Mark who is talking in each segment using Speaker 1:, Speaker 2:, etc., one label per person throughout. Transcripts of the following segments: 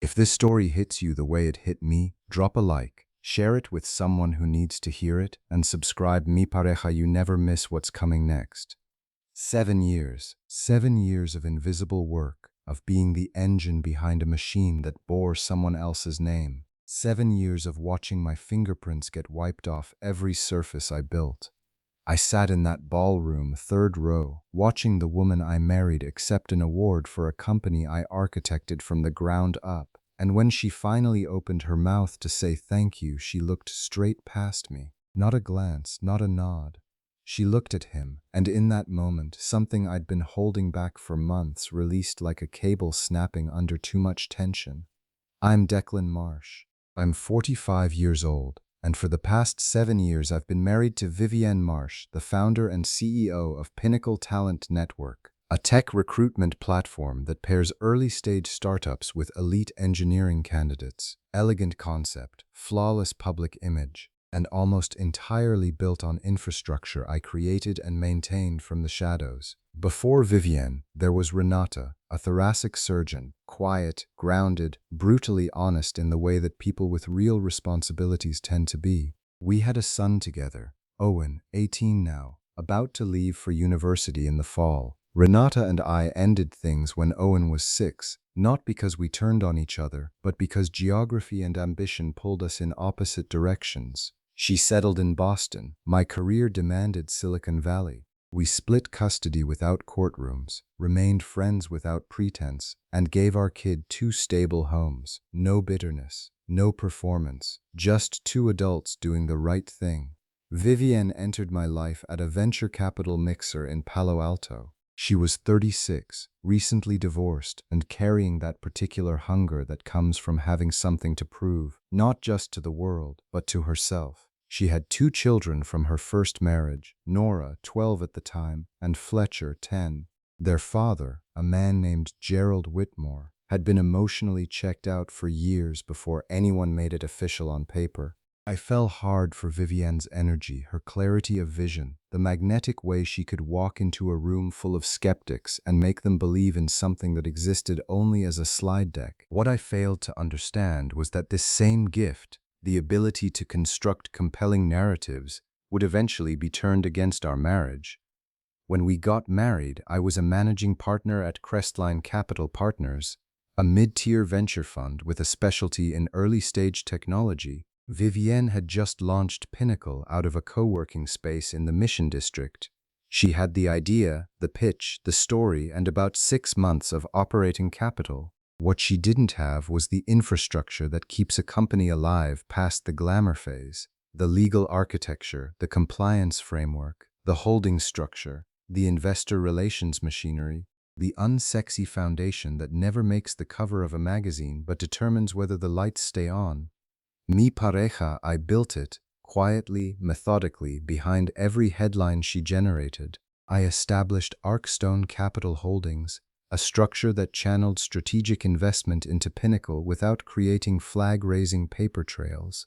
Speaker 1: If this story hits you the way it hit me, drop a like, share it with someone who needs to hear it, and subscribe Mi Pareja you never miss what's coming next. 7 years. 7 years of invisible work, of being the engine behind a machine that bore someone else's name. 7 years of watching my fingerprints get wiped off every surface I built. I sat in that ballroom, third row, watching the woman I married accept an award for a company I architected from the ground up. And when she finally opened her mouth to say thank you, she looked straight past me. Not a glance, not a nod. She looked at him, and in that moment, something I'd been holding back for months released like a cable snapping under too much tension. I'm Declan Marsh. I'm 45 years old, and for the past 7 years I've been married to Vivienne Marsh, the founder and CEO of Pinnacle Talent Network, a tech recruitment platform that pairs early-stage startups with elite engineering candidates. Elegant concept, flawless public image, and almost entirely built on infrastructure I created and maintained from the shadows. Before Vivienne, there was Renata, a thoracic surgeon, quiet, grounded, brutally honest in the way that people with real responsibilities tend to be. We had a son together, Owen, 18 now, about to leave for university in the fall. Renata and I ended things when Owen was 6, not because we turned on each other, but because geography and ambition pulled us in opposite directions. She settled in Boston. My career demanded Silicon Valley. We split custody without courtrooms, remained friends without pretense, and gave our kid 2 stable homes. No bitterness, no performance, just 2 adults doing the right thing. Vivienne entered my life at a venture capital mixer in Palo Alto. She was 36, recently divorced, and carrying that particular hunger that comes from having something to prove, not just to the world, but to herself. She had 2 children from her first marriage, Nora, 12 at the time, and Fletcher, 10. Their father, a man named Gerald Whitmore, had been emotionally checked out for years before anyone made it official on paper. I fell hard for Vivienne's energy, her clarity of vision, the magnetic way she could walk into a room full of skeptics and make them believe in something that existed only as a slide deck. What I failed to understand was that this same gift, the ability to construct compelling narratives, would eventually be turned against our marriage. When we got married, I was a managing partner at Crestline Capital Partners, a mid-tier venture fund with a specialty in early-stage technology. Vivienne had just launched Pinnacle out of a co-working space in the Mission District. She had the idea, the pitch, the story, and about 6 months of operating capital. What she didn't have was the infrastructure that keeps a company alive past the glamour phase, the legal architecture, the compliance framework, the holding structure, the investor relations machinery, the unsexy foundation that never makes the cover of a magazine but determines whether the lights stay on. Mi Pareja, I built it, quietly, methodically, behind every headline she generated. I established Arkstone Capital Holdings, a structure that channeled strategic investment into Pinnacle without creating flag-raising paper trails.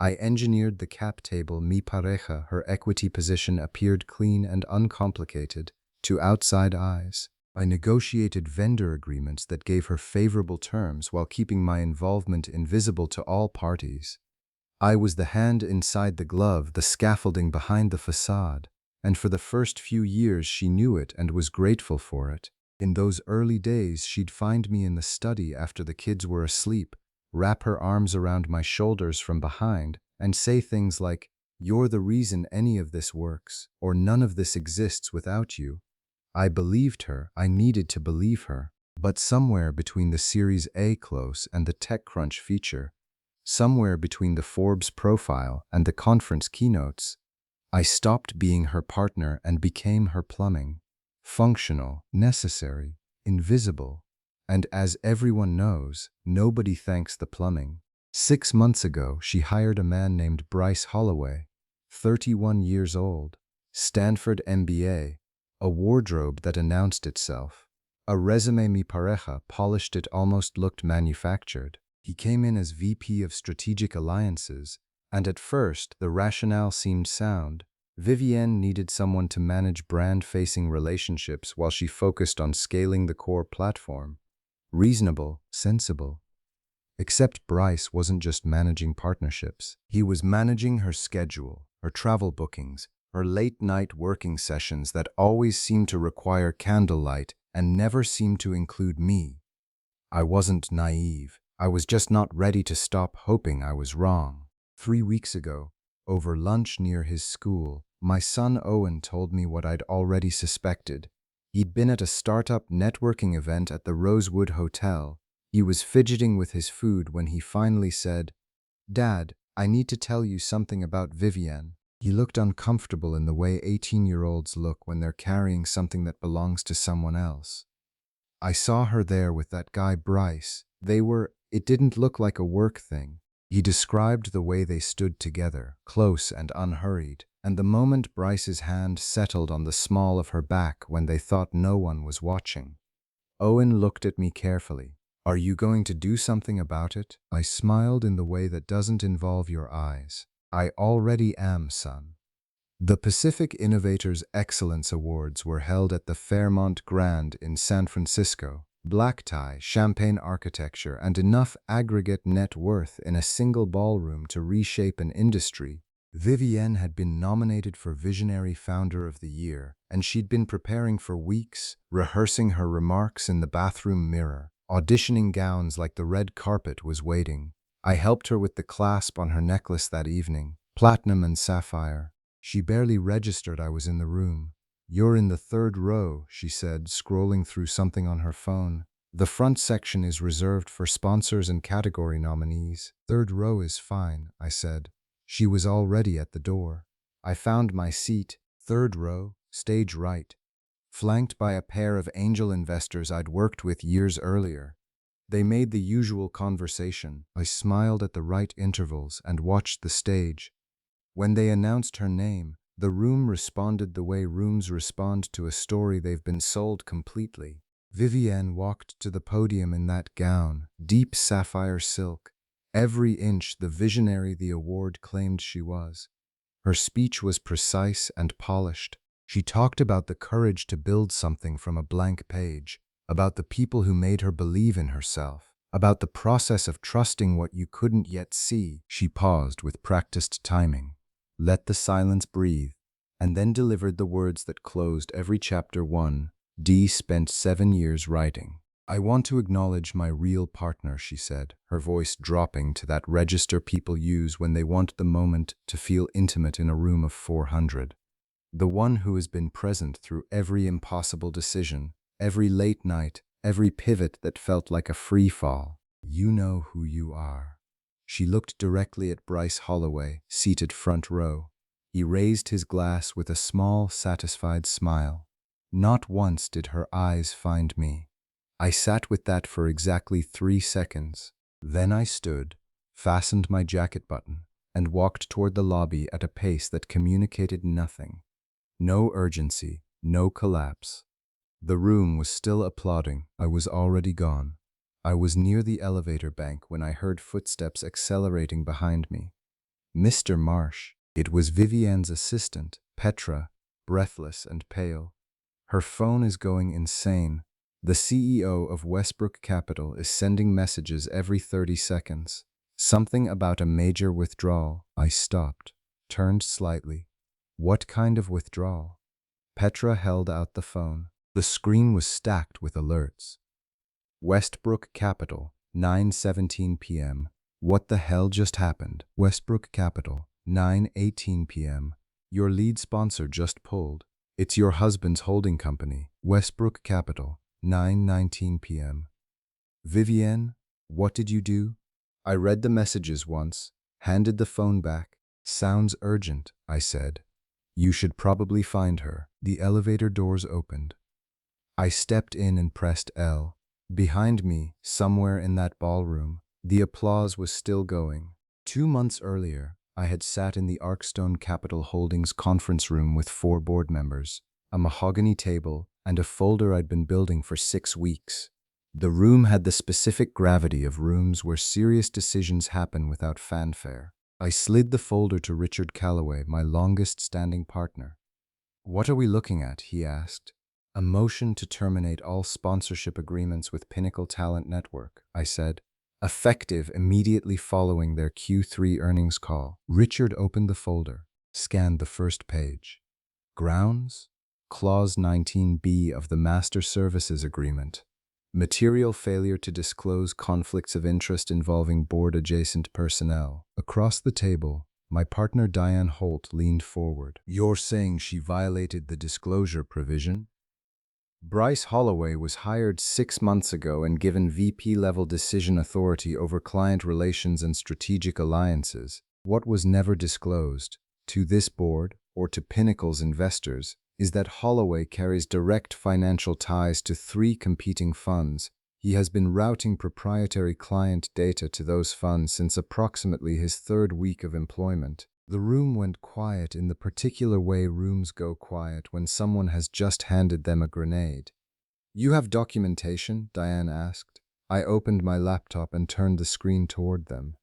Speaker 1: I engineered the cap table Mi Pareja. Her equity position appeared clean and uncomplicated to outside eyes. I negotiated vendor agreements that gave her favorable terms while keeping my involvement invisible to all parties. I was the hand inside the glove, the scaffolding behind the facade, and for the first few years she knew it and was grateful for it. In those early days, she'd find me in the study after the kids were asleep, wrap her arms around my shoulders from behind, and say things like, "You're the reason any of this works," or "None of this exists without you." I believed her. I needed to believe her. But somewhere between the Series A close and the TechCrunch feature, somewhere between the Forbes profile and the conference keynotes, I stopped being her partner and became her plumbing. Functional, necessary, invisible. And as everyone knows, nobody thanks the plumbing. 6 months ago, she hired a man named Bryce Holloway, 31 years old, Stanford MBA, a wardrobe that announced itself. A resume Mi Pareja polished it almost looked manufactured. He came in as VP of Strategic Alliances, and at first the rationale seemed sound. Vivienne needed someone to manage brand-facing relationships while she focused on scaling the core platform. Reasonable, sensible. Except Bryce wasn't just managing partnerships. He was managing her schedule, her travel bookings, her late-night working sessions that always seemed to require candlelight and never seemed to include me. I wasn't naive. I was just not ready to stop hoping I was wrong. 3 weeks ago, over lunch near his school, my son Owen told me what I'd already suspected. He'd been at a startup networking event at the Rosewood Hotel. He was fidgeting with his food when he finally said, "Dad, I need to tell you something about Vivienne." He looked uncomfortable in the way 18-year-olds look when they're carrying something that belongs to someone else. "I saw her there with that guy Bryce. It didn't look like a work thing." He described the way they stood together, close and unhurried, and the moment Bryce's hand settled on the small of her back when they thought no one was watching. Owen looked at me carefully. "Are you going to do something about it?" I smiled in the way that doesn't involve your eyes. "I already am, son." The Pacific Innovators Excellence Awards were held at the Fairmont Grand in San Francisco. Black tie, champagne architecture, and enough aggregate net worth in a single ballroom to reshape an industry. Vivienne had been nominated for Visionary Founder of the Year, and she'd been preparing for weeks, rehearsing her remarks in the bathroom mirror, auditioning gowns like the red carpet was waiting. I helped her with the clasp on her necklace that evening, platinum and sapphire. She barely registered I was in the room. "You're in the third row," she said, scrolling through something on her phone. "The front section is reserved for sponsors and category nominees." "Third row is fine," I said. She was already at the door. I found my seat, third row, stage right, flanked by a pair of angel investors I'd worked with years earlier. They made the usual conversation. I smiled at the right intervals and watched the stage. When they announced her name, the room responded the way rooms respond to a story they've been sold completely. Vivienne walked to the podium in that gown, deep sapphire silk, every inch the visionary the award claimed she was. Her speech was precise and polished. She talked about the courage to build something from a blank page, about the people who made her believe in herself, about the process of trusting what you couldn't yet see. She paused with practiced timing, let the silence breathe, and then delivered the words that closed every chapter. 1. Dee spent 7 years writing. "I want to acknowledge my real partner," she said, her voice dropping to that register people use when they want the moment to feel intimate in a room of 400. "The one who has been present through every impossible decision, every late night, every pivot that felt like a free fall. You know who you are." She looked directly at Bryce Holloway, seated front row. He raised his glass with a small, satisfied smile. Not once did her eyes find me. I sat with that for exactly 3 seconds. Then I stood, fastened my jacket button, and walked toward the lobby at a pace that communicated nothing. No urgency, no collapse. The room was still applauding. I was already gone. I was near the elevator bank when I heard footsteps accelerating behind me. "Mr. Marsh." It was Vivienne's assistant, Petra, breathless and pale. "Her phone is going insane. The CEO of Westbrook Capital is sending messages every 30 seconds. Something about a major withdrawal." I stopped, turned slightly. "What kind of withdrawal?" Petra held out the phone. The screen was stacked with alerts. "Westbrook Capital, 9:17 p.m. What the hell just happened? Westbrook Capital, 9:18 p.m. Your lead sponsor just pulled. It's your husband's holding company. Westbrook Capital, 9:19 p.m. Vivienne, what did you do?" I read the messages once, handed the phone back. "Sounds urgent," I said. "You should probably find her." The elevator doors opened. I stepped in and pressed L. Behind me, somewhere in that ballroom, the applause was still going. 2 months earlier, I had sat in the Arkstone Capital Holdings conference room with 4 board members, a mahogany table, and a folder I'd been building for 6 weeks. The room had the specific gravity of rooms where serious decisions happen without fanfare. I slid the folder to Richard Calloway, my longest-standing partner. "What are we looking at?" he asked. "A motion to terminate all sponsorship agreements with Pinnacle Talent Network," I said. effective immediately following their Q3 earnings call. Richard opened the folder, scanned the first page. Grounds? Clause 19B of the Master Services Agreement. Material failure to disclose conflicts of interest involving board-adjacent personnel. Across the table, my partner Diane Holt leaned forward. You're saying she violated the disclosure provision? Bryce Holloway was hired 6 months ago and given VP-level decision authority over client relations and strategic alliances. What was never disclosed, to this board or to Pinnacle's investors, is that Holloway carries direct financial ties to 3 competing funds. He has been routing proprietary client data to those funds since approximately his 3rd week of employment. The room went quiet in the particular way rooms go quiet when someone has just handed them a grenade. You have documentation? Diane asked. I opened my laptop and turned the screen toward them.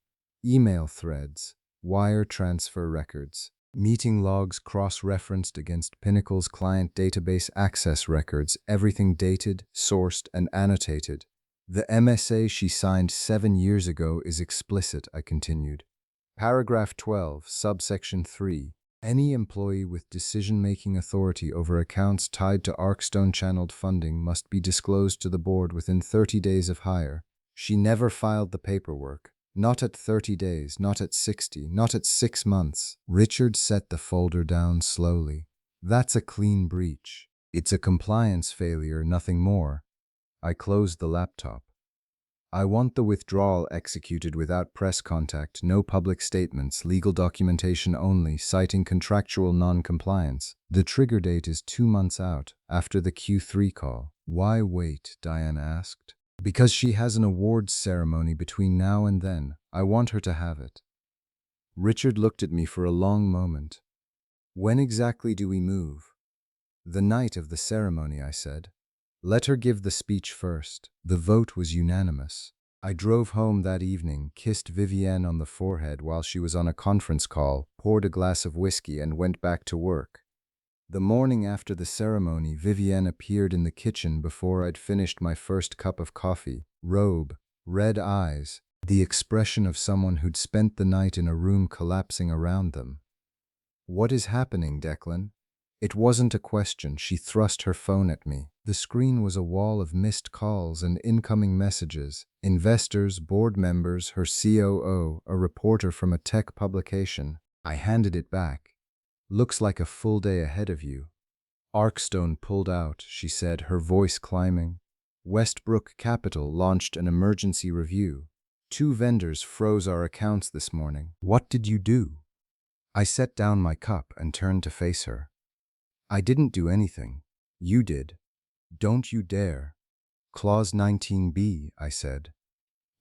Speaker 1: Email threads, wire transfer records, meeting logs cross-referenced against Pinnacle's client database access records, everything dated, sourced, and annotated. The MSA she signed 7 years ago is explicit, I continued. Paragraph 12, subsection 3. Any employee with decision-making authority over accounts tied to Arkstone-channeled funding must be disclosed to the board within 30 days of hire. She never filed the paperwork. Not at 30 days, not at 60, not at 6 months. Richard set the folder down slowly. That's a clean breach. It's a compliance failure, nothing more. I closed the laptop. I want the withdrawal executed without press contact, no public statements, legal documentation only, citing contractual non-compliance. The trigger date is 2 months out, after the Q3 call. Why wait? Diane asked. Because she has an awards ceremony between now and then. I want her to have it. Richard looked at me for a long moment. When exactly do we move? The night of the ceremony, I said. Let her give the speech first. The vote was unanimous. I drove home that evening, kissed Vivienne on the forehead while she was on a conference call, poured a glass of whiskey, and went back to work. The morning after the ceremony, Vivienne appeared in the kitchen before I'd finished my first cup of coffee. Robe, red eyes, the expression of someone who'd spent the night in a room collapsing around them. What is happening, Declan? It wasn't a question. She thrust her phone at me. The screen was a wall of missed calls and incoming messages. Investors, board members, her COO, a reporter from a tech publication. I handed it back. Looks like a full day ahead of you. Arkstone pulled out, she said, her voice climbing. Westbrook Capital launched an emergency review. 2 vendors froze our accounts this morning. What did you do? I set down my cup and turned to face her. I didn't do anything. You did. Don't you dare. Clause 19B, I said.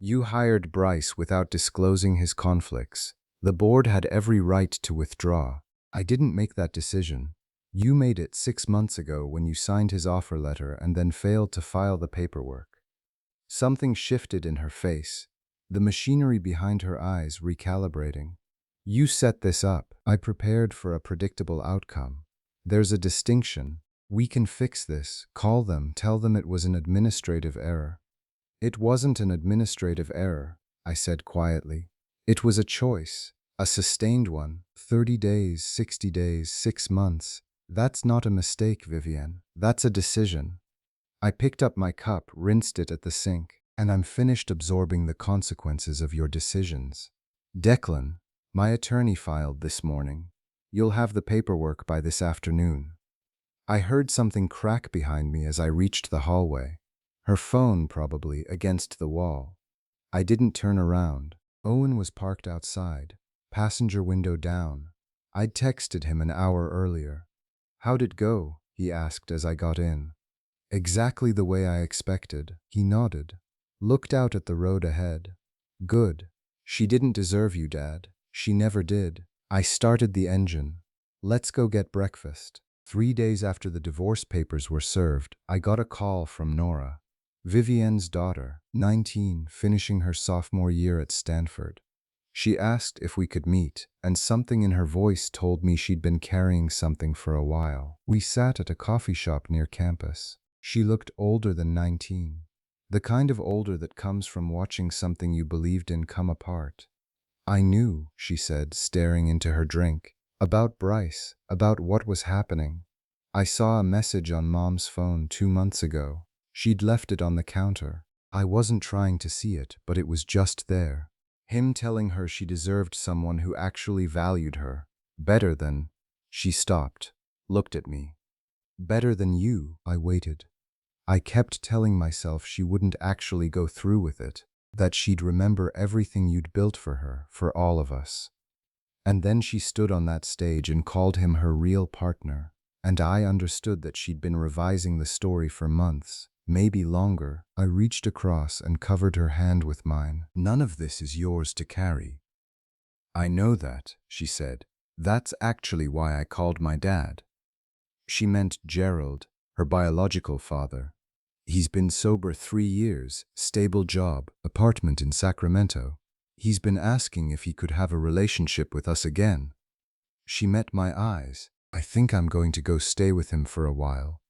Speaker 1: You hired Bryce without disclosing his conflicts. The board had every right to withdraw. I didn't make that decision. You made it 6 months ago when you signed his offer letter and then failed to file the paperwork. Something shifted in her face, the machinery behind her eyes recalibrating. You set this up. I prepared for a predictable outcome. There's a distinction. We can fix this. Call them, tell them it was an administrative error. It wasn't an administrative error, I said quietly. It was a choice, a sustained one. 30 days, 60 days, 6 months. That's not a mistake, Vivienne. That's a decision. I picked up my cup, rinsed it at the sink, and I'm finished absorbing the consequences of your decisions. Declan, my attorney filed this morning. You'll have the paperwork by this afternoon. I heard something crack behind me as I reached the hallway. Her phone, probably, against the wall. I didn't turn around. Owen was parked outside, passenger window down. I'd texted him an hour earlier. How'd it go? He asked as I got in. Exactly the way I expected. He nodded, looked out at the road ahead. Good. She didn't deserve you, Dad. She never did. I started the engine. Let's go get breakfast. 3 days after the divorce papers were served, I got a call from Nora, Vivienne's daughter, 19, finishing her sophomore year at Stanford. She asked if we could meet, and something in her voice told me she'd been carrying something for a while. We sat at a coffee shop near campus. She looked older than 19. The kind of older that comes from watching something you believed in come apart. I knew, she said, staring into her drink. About Bryce, about what was happening. I saw a message on Mom's phone 2 months ago. She'd left it on the counter. I wasn't trying to see it, but it was just there. Him telling her she deserved someone who actually valued her. Better than... She stopped, looked at me. Better than you, I waited. I kept telling myself she wouldn't actually go through with it, that she'd remember everything you'd built for her, for all of us. And then she stood on that stage and called him her real partner, and I understood that she'd been revising the story for months, maybe longer. I reached across and covered her hand with mine. None of this is yours to carry. I know that, she said. That's actually why I called my dad. She meant Gerald, her biological father. He's been sober 3 years, stable job, apartment in Sacramento. He's been asking if he could have a relationship with us again. She met my eyes. I think I'm going to go stay with him for a while.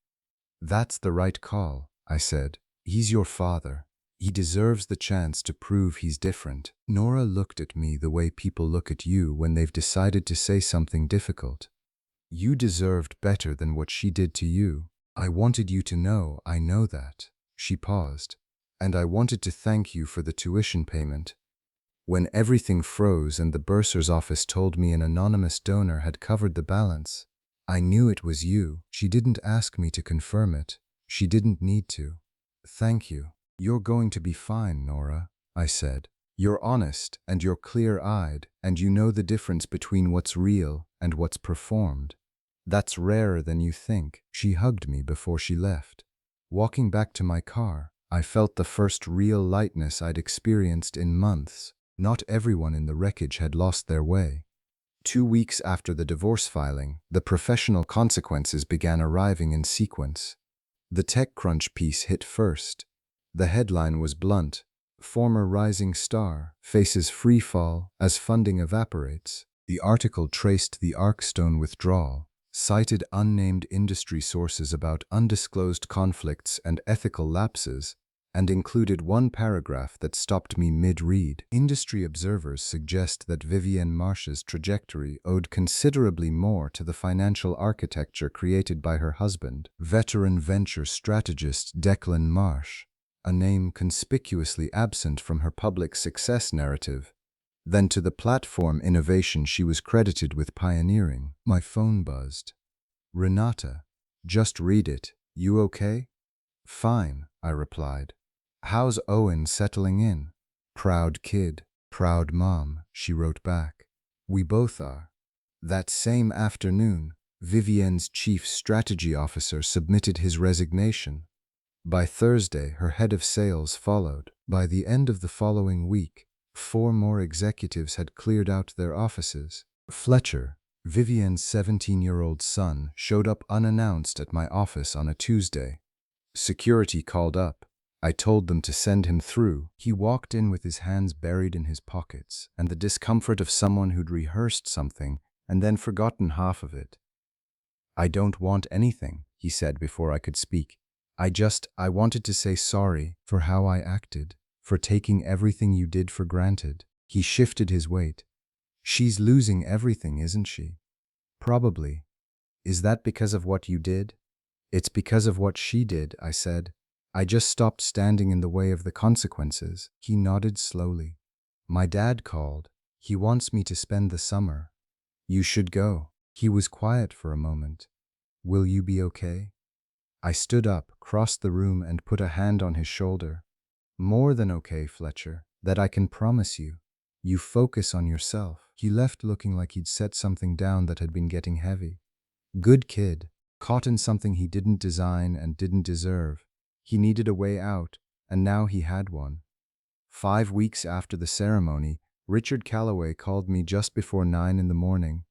Speaker 1: That's the right call, I said. He's your father. He deserves the chance to prove he's different. Nora looked at me the way people look at you when they've decided to say something difficult. You deserved better than what she did to you. I wanted you to know I know that. She paused. And I wanted to thank you for the tuition payment. When everything froze and the bursar's office told me an anonymous donor had covered the balance, I knew it was you. She didn't ask me to confirm it. She didn't need to. Thank you. You're going to be fine, Nora, I said. You're honest and you're clear-eyed and you know the difference between what's real and what's performed. That's rarer than you think. She hugged me before she left. Walking back to my car, I felt the first real lightness I'd experienced in months. Not everyone in the wreckage had lost their way. 2 weeks after the divorce filing, the professional consequences began arriving in sequence. The TechCrunch piece hit first. The headline was blunt. Former rising star faces free fall as funding evaporates. The article traced the Arkstone withdrawal, cited unnamed industry sources about undisclosed conflicts and ethical lapses, and included one paragraph that stopped me mid-read. Industry observers suggest that Vivienne Marsh's trajectory owed considerably more to the financial architecture created by her husband, veteran venture strategist Declan Marsh, a name conspicuously absent from her public success narrative, than to the platform innovation she was credited with pioneering. My phone buzzed. Renata, just read it. You okay? Fine, I replied. How's Owen settling in? Proud kid, proud mom, she wrote back. We both are. That same afternoon, Vivienne's chief strategy officer submitted his resignation. By Thursday, her head of sales followed. By the end of the following week, 4 more executives had cleared out their offices. Fletcher, Vivienne's 17-year-old son, showed up unannounced at my office on a Tuesday. Security called up. I told them to send him through. He walked in with his hands buried in his pockets and the discomfort of someone who'd rehearsed something and then forgotten half of it. I don't want anything, he said before I could speak. I wanted to say sorry for how I acted, for taking everything you did for granted. He shifted his weight. She's losing everything, isn't she? Probably. Is that because of what you did? It's because of what she did, I said. I just stopped standing in the way of the consequences. He nodded slowly. My dad called. He wants me to spend the summer. You should go. He was quiet for a moment. Will you be okay? I stood up, crossed the room, and put a hand on his shoulder. More than okay, Fletcher. That I can promise you. You focus on yourself. He left looking like he'd set something down that had been getting heavy. Good kid. Caught in something he didn't design and didn't deserve. He needed a way out, and now he had one. 5 weeks after the ceremony, Richard Calloway called me just before 9 in the morning.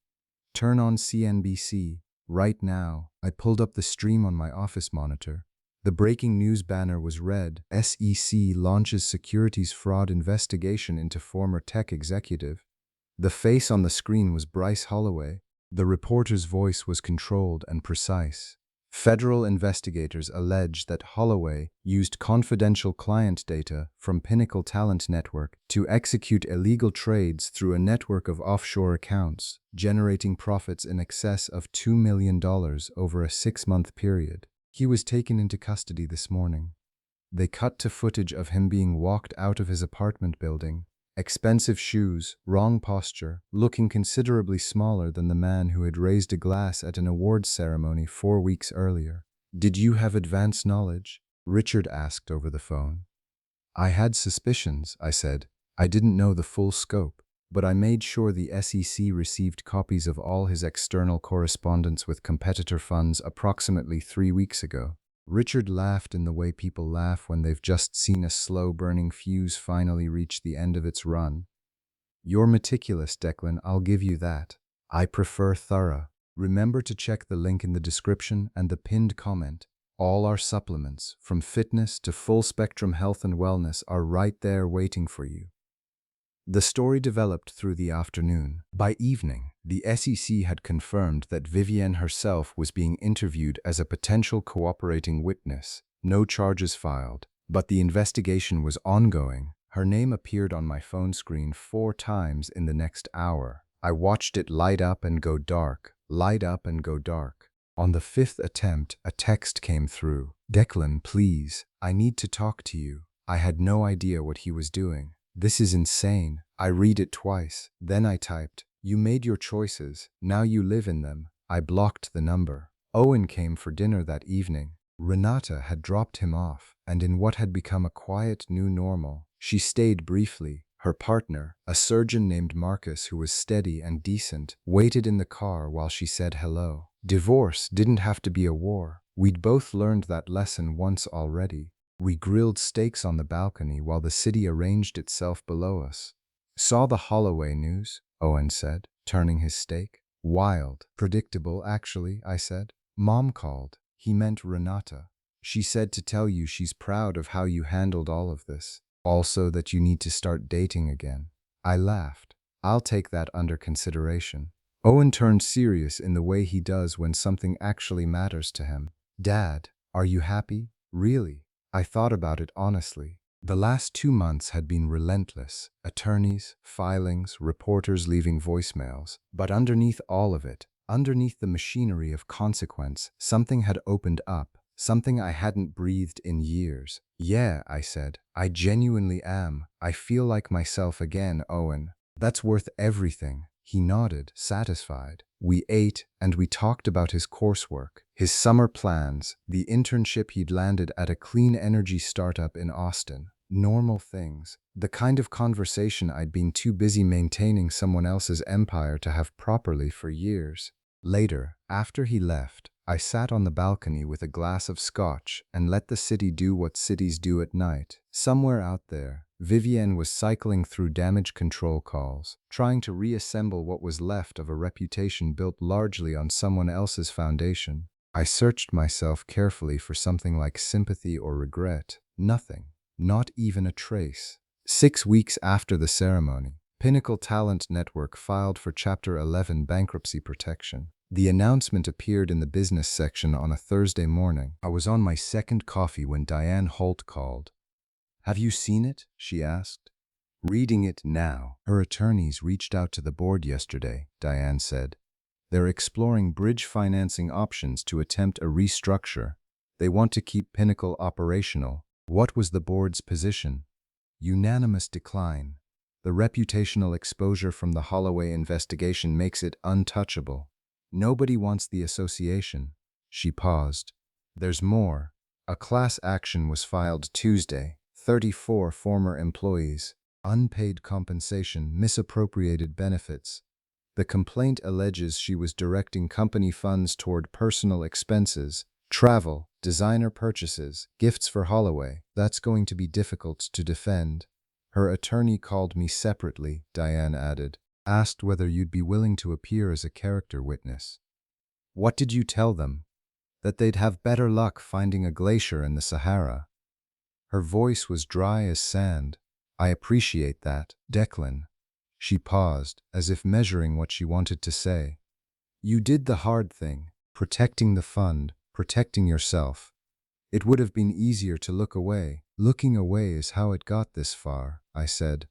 Speaker 1: Turn on CNBC. Right now. I pulled up the stream on my office monitor. The breaking news banner was red. SEC launches securities fraud investigation into former tech executive. The face on the screen was Bryce Holloway. The reporter's voice was controlled and precise. Federal investigators allege that Holloway used confidential client data from Pinnacle Talent Network to execute illegal trades through a network of offshore accounts, generating profits in excess of $2 million over a 6-month period. He was taken into custody this morning. They cut to footage of him being walked out of his apartment building. Expensive shoes, wrong posture, looking considerably smaller than the man who had raised a glass at an awards ceremony 4 weeks earlier. "Did you have advance knowledge?" Richard asked over the phone. "I had suspicions," I said. "I didn't know the full scope, but I made sure the SEC received copies of all his external correspondence with competitor funds approximately 3 weeks ago." Richard laughed in the way people laugh when they've just seen a slow-burning fuse finally reach the end of its run. "You're meticulous, Declan, I'll give you that. I prefer thorough. Remember to check the link in the description and the pinned comment. All our supplements, from fitness to full-spectrum health and wellness, are right there waiting for you." The story developed through the afternoon. By evening, the SEC had confirmed that Vivienne herself was being interviewed as a potential cooperating witness. No charges filed, but the investigation was ongoing. Her name appeared on my phone screen 4 times in the next hour. I watched it light up and go dark, light up and go dark. On the 5th attempt, a text came through. "Declan, please, I need to talk to you." I had no idea what he was doing. "This is insane." I read it twice. Then I typed, "You made your choices. Now you live in them." I blocked the number. Owen came for dinner that evening. Renata had dropped him off, and in what had become a quiet new normal, she stayed briefly. Her partner, a surgeon named Marcus who was steady and decent, waited in the car while she said hello. Divorce didn't have to be a war. We'd both learned that lesson once already. We grilled steaks on the balcony while the city arranged itself below us. "Saw the Holloway news?" Owen said, turning his steak. "Wild. Predictable, actually," I said. "Mom called." He meant Renata. "She said to tell you she's proud of how you handled all of this. Also that you need to start dating again." I laughed. "I'll take that under consideration." Owen turned serious in the way he does when something actually matters to him. "Dad, are you happy? Really?" I thought about it honestly. The last 2 months had been relentless. Attorneys, filings, reporters leaving voicemails. But underneath all of it, underneath the machinery of consequence, something had opened up, something I hadn't breathed in years. "Yeah," I said, "I genuinely am. I feel like myself again, Owen." "That's worth everything." He nodded, satisfied. We ate, and we talked about his coursework, his summer plans, the internship he'd landed at a clean energy startup in Austin. Normal things. The kind of conversation I'd been too busy maintaining someone else's empire to have properly for years. Later, after he left, I sat on the balcony with a glass of scotch and let the city do what cities do at night. Somewhere out there, Vivienne was cycling through damage control calls, trying to reassemble what was left of a reputation built largely on someone else's foundation. I searched myself carefully for something like sympathy or regret. Nothing. Not even a trace. 6 weeks after the ceremony, Pinnacle Talent Network filed for Chapter 11 bankruptcy protection. The announcement appeared in the business section on a Thursday morning. I was on my second coffee when Diane Holt called. "Have you seen it?" she asked. "Reading it now." "Her attorneys reached out to the board yesterday," Diane said. "They're exploring bridge financing options to attempt a restructure. They want to keep Pinnacle operational." What was the board's position? Unanimous decline. The reputational exposure from the Holloway investigation makes it untouchable. Nobody wants the association. She paused. "There's more. A class action was filed Tuesday. 34 former employees. Unpaid compensation, misappropriated benefits. The complaint alleges she was directing company funds toward personal expenses, travel, designer purchases, gifts for Holloway. That's going to be difficult to defend." "Her attorney called me separately," Diane added. "Asked whether you'd be willing to appear as a character witness." "What did you tell them?" "That they'd have better luck finding a glacier in the Sahara." Her voice was dry as sand. "I appreciate that, Declan." She paused, as if measuring what she wanted to say. "You did the hard thing, protecting the fund, protecting yourself. It would have been easier to look away. Looking away is how it got this far, I said.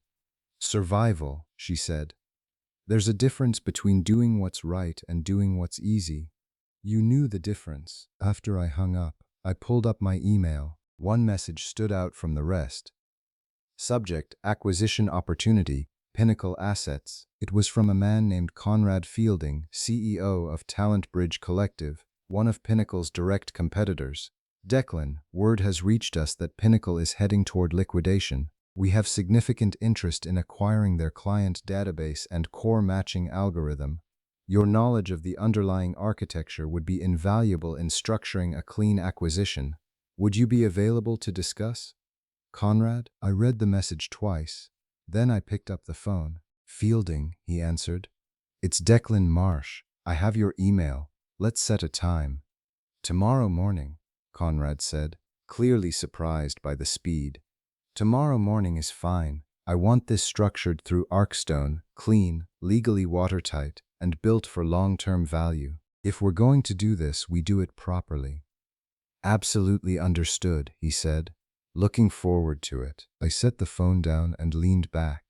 Speaker 1: Survival, she said. There's a difference between doing what's right and doing what's easy. You knew the difference. After I hung up, I pulled up my email. One message stood out from the rest. Subject: Acquisition Opportunity, Pinnacle Assets. It was from a man named Conrad Fielding, CEO of Talent Bridge Collective, one of Pinnacle's direct competitors. Declan, word has reached us that Pinnacle is heading toward liquidation. We have significant interest in acquiring their client database and core matching algorithm. Your knowledge of the underlying architecture would be invaluable in structuring a clean acquisition. Would you be available to discuss? Conrad? I read the message twice. Then I picked up the phone. Fielding, he answered. It's Declan Marsh. I have your email. Let's set a time. Tomorrow morning, Conrad said, clearly surprised by the speed. Tomorrow morning is fine. I want this structured through Arcstone, clean, legally watertight, and built for long-term value. If we're going to do this, we do it properly. Absolutely understood, he said. Looking forward to it. I set the phone down and leaned back.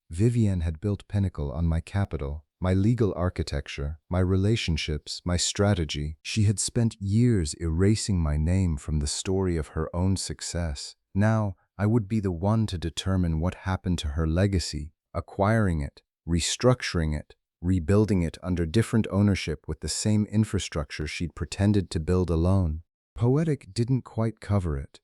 Speaker 1: Vivienne had built Pinnacle on my capital, my legal architecture, my relationships, my strategy. She had spent years erasing my name from the story of her own success. Now, I would be the one to determine what happened to her legacy, acquiring it, restructuring it, rebuilding it under different ownership with the same infrastructure she'd pretended to build alone. Poetic didn't quite cover it.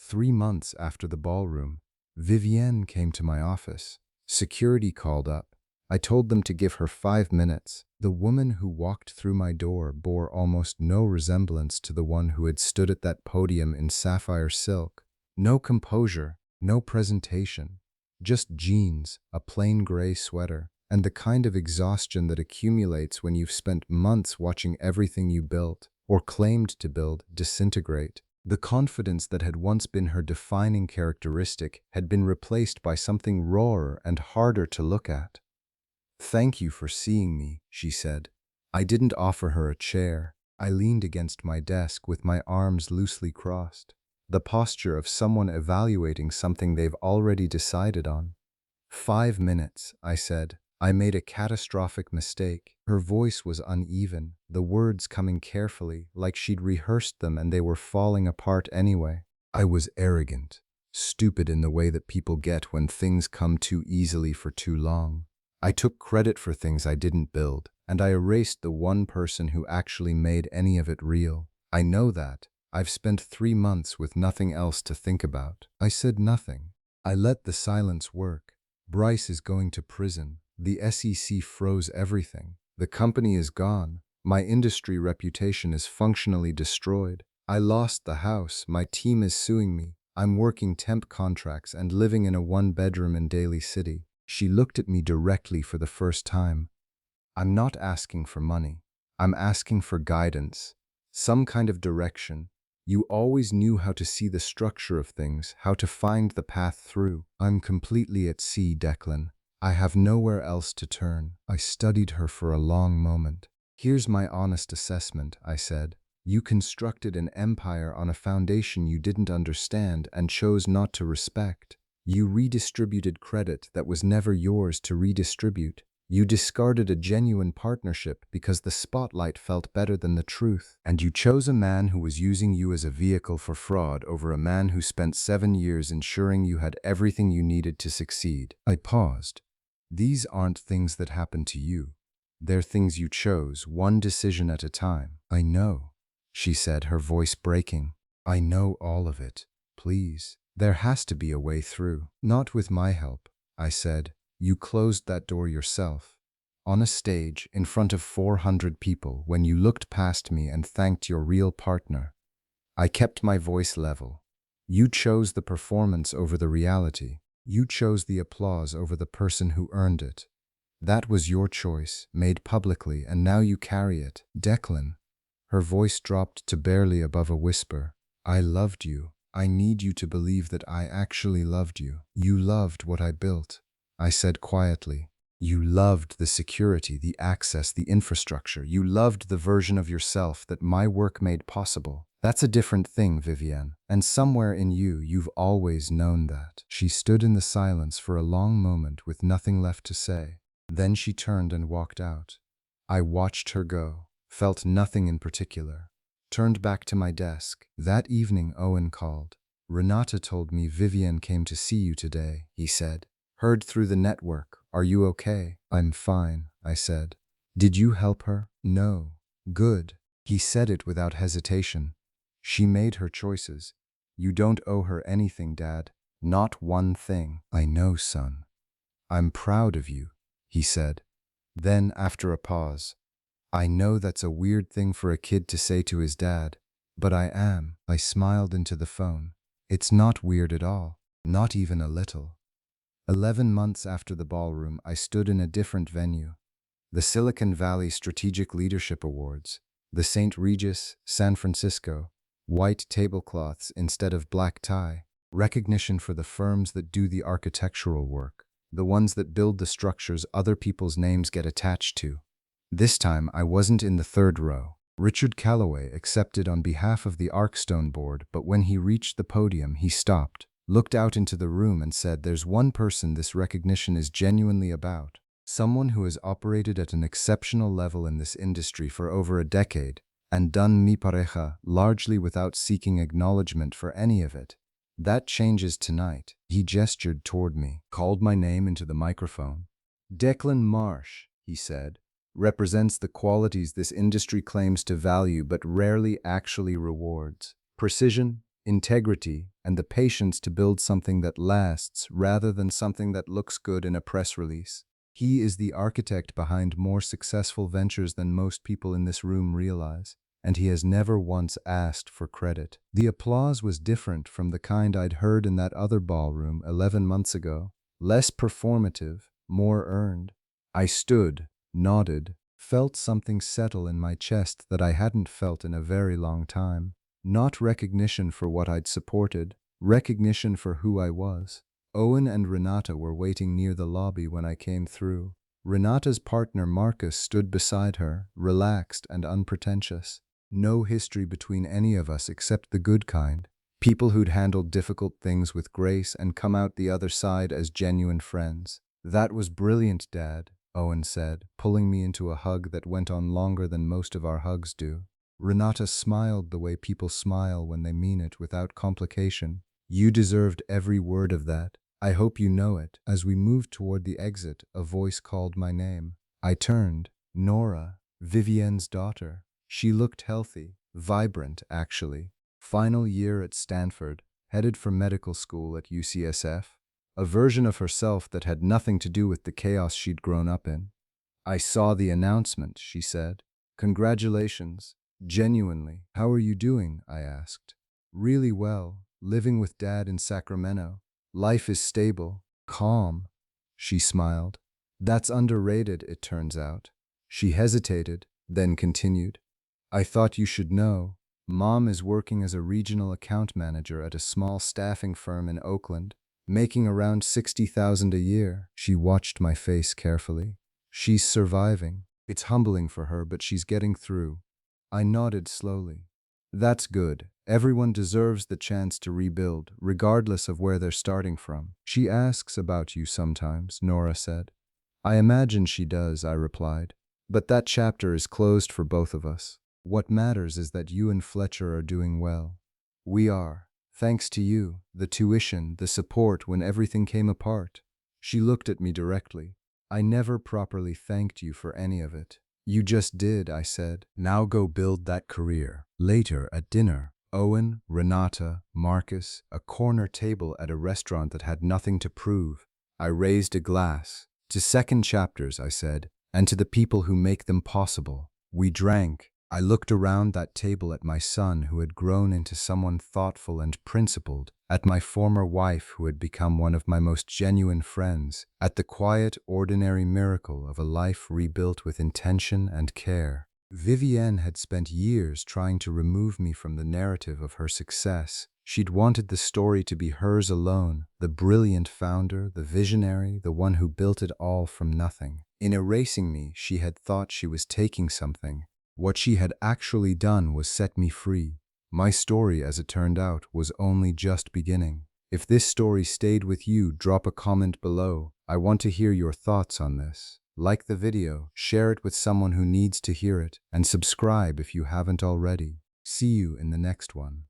Speaker 1: 3 months after the ballroom, Vivienne came to my office. Security called up. I told them to give her 5 minutes. The woman who walked through my door bore almost no resemblance to the one who had stood at that podium in sapphire silk. No composure, no presentation, just jeans, a plain gray sweater, and the kind of exhaustion that accumulates when you've spent months watching everything you built, or claimed to build, disintegrate. The confidence that had once been her defining characteristic had been replaced by something rawer and harder to look at. "Thank you for seeing me," she said. I didn't offer her a chair. I leaned against my desk with my arms loosely crossed, the posture of someone evaluating something they've already decided on. 5 minutes, I said. I made a catastrophic mistake. Her voice was uneven, the words coming carefully, like she'd rehearsed them and they were falling apart anyway. I was arrogant, stupid in the way that people get when things come too easily for too long. I took credit for things I didn't build, and I erased the one person who actually made any of it real. I know that. I've spent 3 months with nothing else to think about. I said nothing. I let the silence work. Bryce is going to prison. The SEC froze everything. The company is gone. My industry reputation is functionally destroyed. I lost the house. My team is suing me. I'm working temp contracts and living in a 1-bedroom in Daly City. She looked at me directly for the first time. I'm not asking for money. I'm asking for guidance, some kind of direction. You always knew how to see the structure of things, how to find the path through. I'm completely at sea, Declan. I have nowhere else to turn. I studied her for a long moment. Here's my honest assessment, I said. You constructed an empire on a foundation you didn't understand and chose not to respect. You redistributed credit that was never yours to redistribute. You discarded a genuine partnership because the spotlight felt better than the truth. And you chose a man who was using you as a vehicle for fraud over a man who spent 7 years ensuring you had everything you needed to succeed. I paused. These aren't things that happen to you. They're things you chose, one decision at a time. I know, she said, her voice breaking. I know all of it. Please. There has to be a way through. Not with my help, I said. You closed that door yourself. On a stage, in front of 400 people, when you looked past me and thanked your real partner. I kept my voice level. You chose the performance over the reality. You chose the applause over the person who earned it. That was your choice, made publicly, and now you carry it. Declan. Her voice dropped to barely above a whisper. I loved you. I need you to believe that I actually loved you. You loved what I built, I said quietly. You loved the security, the access, the infrastructure. You loved the version of yourself that my work made possible. That's a different thing, Vivienne. And somewhere in you, you've always known that. She stood in the silence for a long moment with nothing left to say. Then she turned and walked out. I watched her go, felt nothing in particular. Turned back to my desk. That evening, Owen called. Renata told me Vivienne came to see you today, he said. Heard through the network. Are you okay? I'm fine, I said. Did you help her? No. Good. He said it without hesitation. She made her choices. You don't owe her anything, Dad. Not one thing. I know, son. I'm proud of you, he said. Then, after a pause, I know that's a weird thing for a kid to say to his dad, but I am. I smiled into the phone. It's not weird at all. Not even a little. 11 months after the ballroom, I stood in a different venue. The Silicon Valley Strategic Leadership Awards, the St. Regis, San Francisco, white tablecloths instead of black tie, recognition for the firms that do the architectural work, the ones that build the structures other people's names get attached to. This time, I wasn't in the third row. Richard Calloway accepted on behalf of the Arkstone board, but when he reached the podium, he stopped, looked out into the room and said, there's one person this recognition is genuinely about. Someone who has operated at an exceptional level in this industry for over a decade and done mi pareja largely without seeking acknowledgement for any of it. That changes tonight. He gestured toward me, called my name into the microphone. Declan Marsh, he said, represents the qualities this industry claims to value but rarely actually rewards. Precision, integrity, and the patience to build something that lasts rather than something that looks good in a press release. He is the architect behind more successful ventures than most people in this room realize, and he has never once asked for credit. The applause was different from the kind I'd heard in that other ballroom 11 months ago. Less performative, more earned. I stood, nodded, felt something settle in my chest that I hadn't felt in a very long time. Not recognition for what I'd supported, recognition for who I was. Owen and Renata were waiting near the lobby when I came through. Renata's partner Marcus stood beside her, relaxed and unpretentious. No history between any of us except the good kind. People who'd handled difficult things with grace and come out the other side as genuine friends. That was brilliant, Dad, Owen said, pulling me into a hug that went on longer than most of our hugs do. Renata smiled the way people smile when they mean it without complication. You deserved every word of that. I hope you know it. As we moved toward the exit, a voice called my name. I turned. Nora, Vivienne's daughter. She looked healthy, vibrant, actually. Final year at Stanford, headed for medical school at UCSF. A version of herself that had nothing to do with the chaos she'd grown up in. I saw the announcement, she said. Congratulations. Genuinely. How are you doing? I asked. Really well. Living with Dad in Sacramento. Life is stable, calm. She smiled. That's underrated, it turns out. She hesitated, then continued. I thought you should know. Mom is working as a regional account manager at a small staffing firm in Oakland, making around $60,000 a year. She watched my face carefully. She's surviving. It's humbling for her, but she's getting through. I nodded slowly. That's good. Everyone deserves the chance to rebuild, regardless of where they're starting from. She asks about you sometimes, Nora said. I imagine she does, I replied. But that chapter is closed for both of us. What matters is that you and Fletcher are doing well. We are. Thanks to you, the tuition, the support when everything came apart. She looked at me directly. I never properly thanked you for any of it. You just did, I said. Now go build that career. Later, at dinner, Owen, Renata, Marcus, a corner table at a restaurant that had nothing to prove. I raised a glass. To second chapters, I said, and to the people who make them possible. We drank. I looked around that table at my son who had grown into someone thoughtful and principled, at my former wife who had become one of my most genuine friends, at the quiet, ordinary miracle of a life rebuilt with intention and care. Vivienne had spent years trying to remove me from the narrative of her success, She'd wanted the story to be hers alone, the brilliant founder, the visionary, the one who built it all from nothing. In erasing me, she had thought she was taking something. What she had actually done was set me free. My story, as it turned out, was only just beginning. If this story stayed with you, drop a comment below. I want to hear your thoughts on this. Like the video, share it with someone who needs to hear it, and subscribe if you haven't already. See you in the next one.